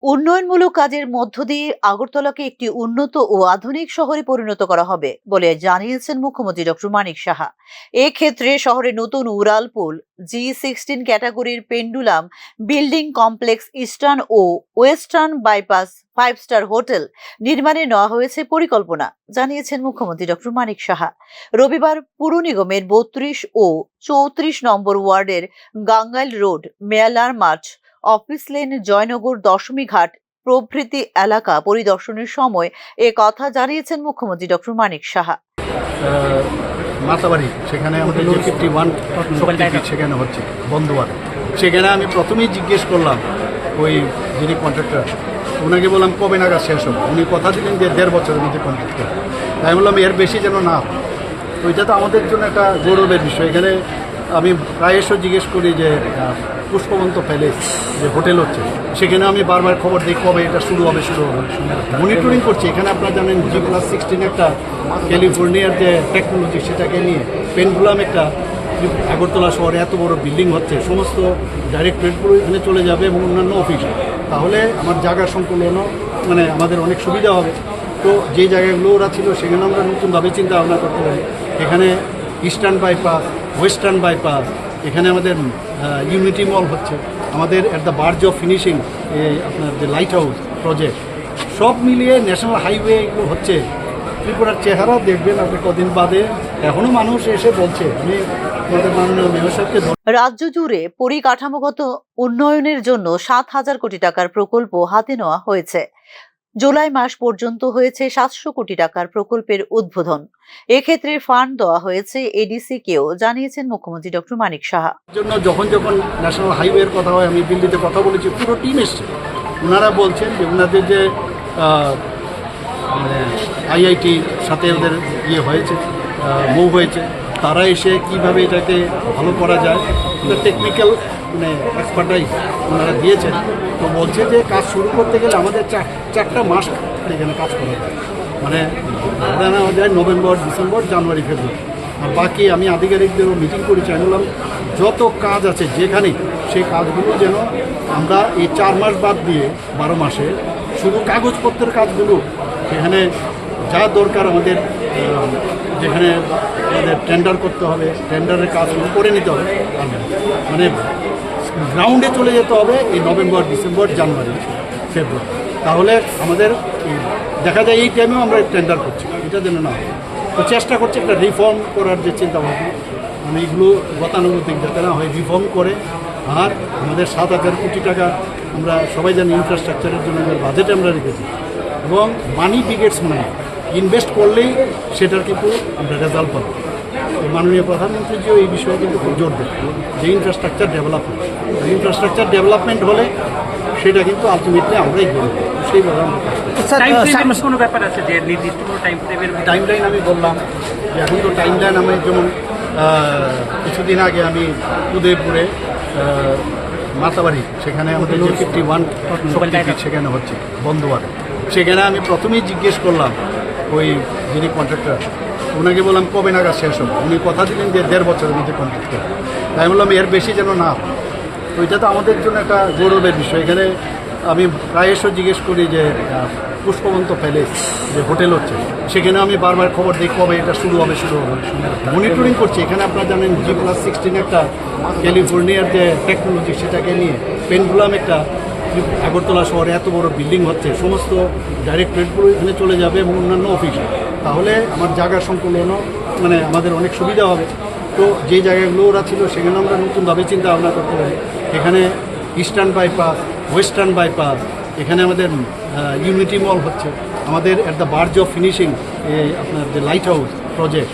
উন্নয়নমূলক কাজের মধ্য দিয়ে আগরতলাকে একটি উন্নত ও আধুনিক শহরে পরিণত করা হবে বলে জানিয়েছেন মুখ্যমন্ত্রী ডক্টর মানিক সাহা। এক্ষেত্রে শহরে নতুন উড়ালপুল, G16 ক্যাটাগরির পেন্ডুলাম বিল্ডিং কমপ্লেক্স, ইস্টার্ন ও ওয়েস্টার্ন বাইপাস, 5 স্টার হোটেল নির্মাণে নেওয়া হয়েছে পরিকল্পনা, জানিয়েছেন মুখ্যমন্ত্রী ডক্টর মানিক সাহা। রবিবার পুর নিগমের 32 ও 34 নম্বর ওয়ার্ডের গাঙ্গাইল রোড, মেয়ালার মাঠ, অফিস লেন, জয়নগর, দশমী ঘাট প্রভৃতি এলাকা পরিদর্শনের সময় এ কথা জানিয়েছেন মুখ্যমন্ত্রী ডক্টর মানিক সাহা। মাতাবাড়ি সেখানে আমাদের যে 51 সেখানে হচ্ছে বন্ধুবারে, সেখানে আমি প্রথমেই জিজ্ঞেস করলাম ওই যিনি কন্ট্রাক্টর, ওনাকে বললাম কবে নাগাদ শেষ হবে। উনি কথা দিলেন যে 1.5 বছরের মধ্যে কমপ্লিট করবে। তাই বললাম এর বেশি যেন না হয়। তো এটা তো আমাদের জন্য একটা গৌরবের বিষয়। এখানে আমি প্রায়শই জিজ্ঞেস করি যে পুষ্পবন্ত প্যালেস যে হোটেল হচ্ছে, সেখানে আমি বারবার খবর দিই কবে এটা শুরু হবে। মনিটরিং করছি। এখানে আপনারা জানেন G+16 একটা ক্যালিফোর্নিয়ার যে টেকনোলজি, সেটাকে নিয়ে পেন্ডুলাম একটা আগরতলা শহরে এত বড় বিল্ডিং হচ্ছে, সমস্ত ডাইরেক্টরেটগুলো এখানে চলে যাবে এবং অন্যান্য অফিস। তাহলে আমার জায়গার সংকুলনও আমাদের অনেক সুবিধা হবে। তো যে জায়গাগুলো ওরা ছিল সেখানে আমরা নতুনভাবে চিন্তা ভাবনা করতে পারি। এখানে ইস্টার্ন বাইপাস, ওয়েস্টার্ন বাইপাস, এখানে আমাদের ইউনিটি মল হচ্ছে, আমাদের at the barge of finishing আপনার যে লাইট হাউস প্রজেক্ট, সব মিলিয়ে ন্যাশনাল হাইওয়ে এগুলো হচ্ছে। ত্রিপুরার চেহারা দেখবেন আপনি কদিন বাদে, এখনও মানুষ এসে বলছে। আমি আমাদের মাননীয় মেয়র সাহেবকে রাজ্য জুড়ে পরিকাঠামোগত উন্নয়নের জন্য 7,000 কোটি টাকার প্রকল্প হাতে নেওয়া হয়েছে। জুলাই মাস পর্যন্ত হয়েছে 700 কোটি টাকার প্রকল্পের উদ্বোধন। এক্ষেত্রে ফান্ড দেওয়া হয়েছে এডিসি কেও, জানিয়েছেন মুখ্যমন্ত্রী ডক্টর মানিক সাহা। জন্য যখন ন্যাশনাল হাইওয়ের কথা হয়, আমি দিল্লিতে কথা বলেছি, পুরো টিম এসছে। ওনারা বলছেন যে ওনাদের যে আইআইটির সাথে ওদের হয়েছে, মুভ হয়েছে, তারা এসে কীভাবে এটাকে ভালো করা যায়, টেকনিক্যাল এক্সপার্টাইজ ওনারা দিয়েছেন। তো বলছে যে কাজ শুরু করতে গেলে আমাদের 4টা মাস এখানে কাজ করা যায়। ধরে নেওয়া যায় নভেম্বর, ডিসেম্বর, জানুয়ারি, ফেব্রুয়ারি। আর বাকি আমি আধিকারিকদেরও মিটিং করেছি। আমি বললাম যত কাজ আছে যেখানে, সেই কাজগুলো যেন আমরা এই 4 মাস বাদ দিয়ে 12 মাসে শুধু কাগজপত্রের কাজগুলো, সেখানে যা দরকার আমাদের, যেখানে আমাদের টেন্ডার করতে হবে, টেন্ডারের কাজগুলো করে নিতে হবে। গ্রাউন্ডে চলে যেতে হবে এই নভেম্বর, ডিসেম্বর, জানুয়ারি, ফেব্রুয়ারি। তাহলে আমাদের দেখা যায় এই টাইমেও আমরা টেন্ডার করছি, এটা যেন না হয়। তো চেষ্টা করছি একটা রিফর্ম করার যে চিন্তাভাবনা, এইগুলো গতানুগতিক যাতে না হয়, রিফর্ম করে। আর আমাদের 7,000 কোটি টাকা আমরা সবাই জানি ইনফ্রাস্ট্রাকচারের জন্য বাজেটে আমরা রেখেছি, এবং মানি বিগেটস মানি, ইনভেস্ট করলেই সেটার কিন্তু আমরা রেজাল্ট পাবো। মাননীয় প্রধানমন্ত্রীজিও এই বিষয়ে কিন্তু খুব জোর দেন যে ইনফ্রাস্ট্রাকচার ডেভেলপমেন্ট হলে সেটা কিন্তু আলটিমেটলি আমরাই করব। সেইভাবে টাইম লাইন আমি বললাম যে এখন তো টাইম লাইন আমি, যেমন কিছুদিন আগে আমি উদয়পুরে মাতাবাড়ি সেখানে আমাদের যে 51 সেখানে হচ্ছে বন্ধুবারে, সেখানে আমি প্রথমেই জিজ্ঞেস করলাম ওই যিনি কন্ট্রাক্টর, ওনাকে বললাম কবে নাগাদ শেষ হবে। উনি কথা দিলেন যে 1.5 বছরের মধ্যে কমপ্লিট করবে। তাই বললাম এর বেশি যেন না হয়। তো এটা তো আমাদের জন্য একটা গৌরবের বিষয়। এখানে আমি প্রায়শই জিজ্ঞেস করি যে পুষ্পবন্ত প্যালেস যে হোটেল হচ্ছে, সেখানে আমি বারবার খবর দিই কবে এটা শুরু হবে। মনিটরিং করছি। এখানে আপনারা জানেন G+16 একটা ক্যালিফোর্নিয়ার যে টেকনোলজি, সেটাকে নিয়ে পেন্ডুলাম একটা আগরতলা শহরে এত বড় বিল্ডিং হচ্ছে, সমস্ত ডাইরেক্টরেটগুলো এখানে চলে যাবে এবং অন্যান্য অফিস। তাহলে আমার জায়গার সংকুলনও আমাদের অনেক সুবিধা হবে। তো যে জায়গাগুলো ওরা ছিল সেখানে আমরা নতুনভাবে চিন্তা ভাবনা করতে পারি। এখানে ইস্টার্ন বাইপাস, ওয়েস্টার্ন বাইপাস, এখানে আমাদের ইউনিটি মল হচ্ছে, আমাদের at the barge of finishing আপনার যে লাইট হাউস প্রজেক্ট,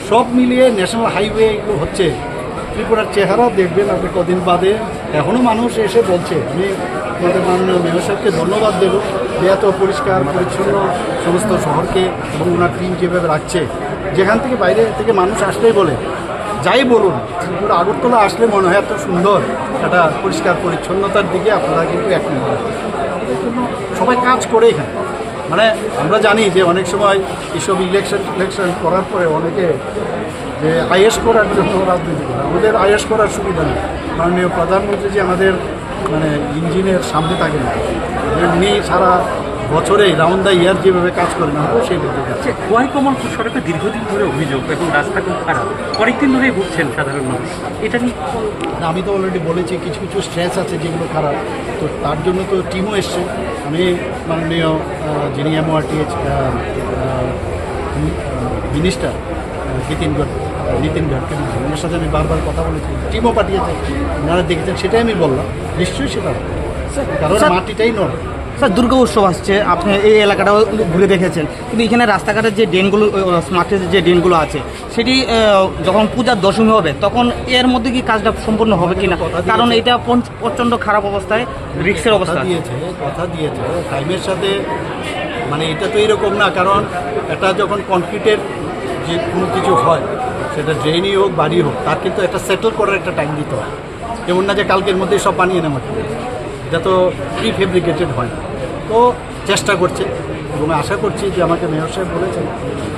সব মিলিয়ে ন্যাশনাল হাইওয়ে এগুলো হচ্ছে। ত্রিপুরার চেহারা দেখবেন আপনি কদিন বাদে, এখনও মানুষ এসে বলছে। আমি আমাদের মাননীয় মেয়র সাহেবকে ধন্যবাদ দেব যে এত পরিষ্কার পরিচ্ছন্ন সমস্ত শহরকে এবং ওনার টিম যেভাবে রাখছে। যেখান থেকে বাইরে থেকে মানুষ আসলেই বলে, যাই বলুন, ত্রিপুরা আগরতলা আসলে মনে হয় এত সুন্দর একটা পরিষ্কার পরিচ্ছন্নতার দিকে আপনারা কিন্তু এক নম্বর। এই জন্য সবাই কাজ করে এখানে। আমরা জানি যে অনেক সময় এইসব ইলেকশন করার পরে অনেকে যে আইএস করার জন্য রাজনীতি করে, আমাদের আইএস করার সুবিধা নেই। মাননীয় প্রধানমন্ত্রী যে আমাদের ইঞ্জিনের সামনে থাকেন, সারা বছরে রাউন্ড দ্য ইয়ার যেভাবে কাজ করেন আমরা সেইভাবে কাজ করি। খোয়াই কমলপুর সড়কে দীর্ঘদিন ধরে অভিযোগ এবং রাস্তা খুব খারাপ, অনেকদিন ধরেই ভুগছেন সাধারণ মানুষ। এটা নিয়ে আমি তো অলরেডি বলেছি কিছু কিছু স্ট্রেচ আছে যেগুলো খারাপ, তো তার জন্য তো টিমও এসছে। আমি মাননীয় যিনি এমওআরটিএইচ মিনিস্টার নীতিন গডকরি ওনার সাথে আমি বারবার কথা বলেছি, টিমও পাঠিয়েছে, ওনারা দেখেছেন, সেটাই আমি বললাম নিশ্চয়ই সেটা হবে। কারণ মাটিটাই নরম। স্যার দুর্গা উৎসব আসছে, আপনি এই এলাকাটাও ঘুরে দেখেছেন, কিন্তু এখানে রাস্তাঘাটের যে ড্রেনগুলো, স্মার্টের যে ড্রেনগুলো আছে, সেটি যখন পূজার দশমী হবে তখন এর মধ্যে কি কাজটা সম্পূর্ণ হবে কিনা, কারণ এটা প্রচণ্ড খারাপ অবস্থায়, রিক্সের অবস্থা। কথা দিয়েছে টাইমের সাথে, মানে এটা তো এরকম না, কারণ এটা যখন কনক্রিটের যে কোনো কিছু হয়, সেটা ড্রেনই হোক বাড়ি হোক, তার কিন্তু একটা সেটেল করার একটা টাইম দিতে হয়। এমন না যে কালকের মধ্যেই সব বানিয়ে নেওয়া যাবে, এটা তো প্রি ফেব্রিকেটেড হয় না। তো চেষ্টা করছে এবং আশা করছি যে আমাকে মেয়র সাহেব বলেছেন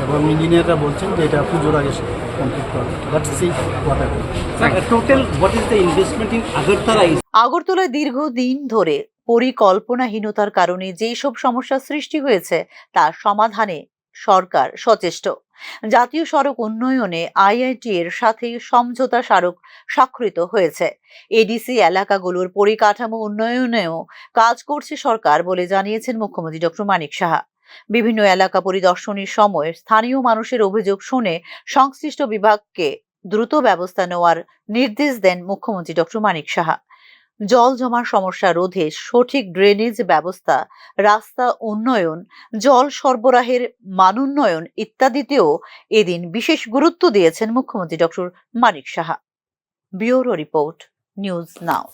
এবং ইঞ্জিনিয়াররা বলছেন যে এটা পুজোর আগে কমপ্লিট করবে। Let's see what happens. Total what is the investment in Agartala? আগরতলায় দীর্ঘদিন ধরে পরিকল্পনাহীনতার কারণে যেই সব সমস্যার সৃষ্টি হয়েছে তা সমাধানে সরকার সচেষ্ট। জাতীয় সড়ক উন্নয়নে আইআইটি এর সাথে সমঝোতা স্মারক স্বাক্ষরিত হয়েছে। এডিসি এলাকাগুলোর পরিকাঠামো উন্নয়নেও কাজ করছে সরকার বলে জানিয়েছেন মুখ্যমন্ত্রী ডক্টর মানিক সাহা। বিভিন্ন এলাকা পরিদর্শনের সময় স্থানীয় মানুষের অভিযোগ শুনে সংশ্লিষ্ট বিভাগকে দ্রুত ব্যবস্থা নেওয়ার নির্দেশ দেন মুখ্যমন্ত্রী ডক্টর মানিক সাহা। জল জমার সমস্যা রোধে সঠিক ড্রেনেজ ব্যবস্থা, রাস্তা উন্নয়ন, জল সরবরাহের মানোন্নয়ন ইত্যাদিতেও এদিন বিশেষ গুরুত্ব দিয়েছেন মুখ্যমন্ত্রী doctor Manik Saha. Bureau report, news নাও।